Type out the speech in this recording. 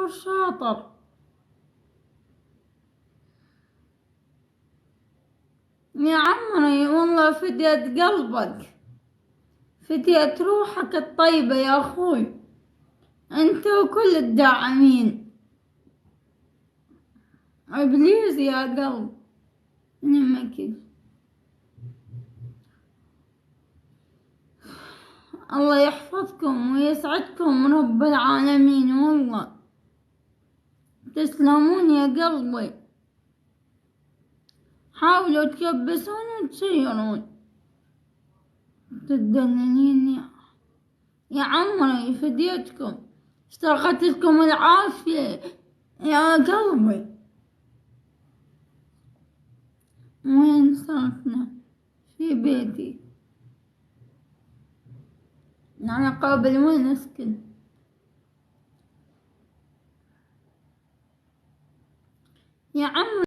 دكتور شاطر. يا عمري والله فديت قلبك، فديت روحك الطيبة يا أخوي، أنت وكل الداعمين. إبليس يا قلب نمك. الله يحفظكم ويسعدكم رب العالمين، والله تسلمون يا قلبي. حاولوا تكبسون وتسيرون، تدننين يا عمري فديتكم، اشترقت لكم العافية يا قلبي. وين صرتنا؟ في بيتي أنا قابل وين أسكن يا عمري.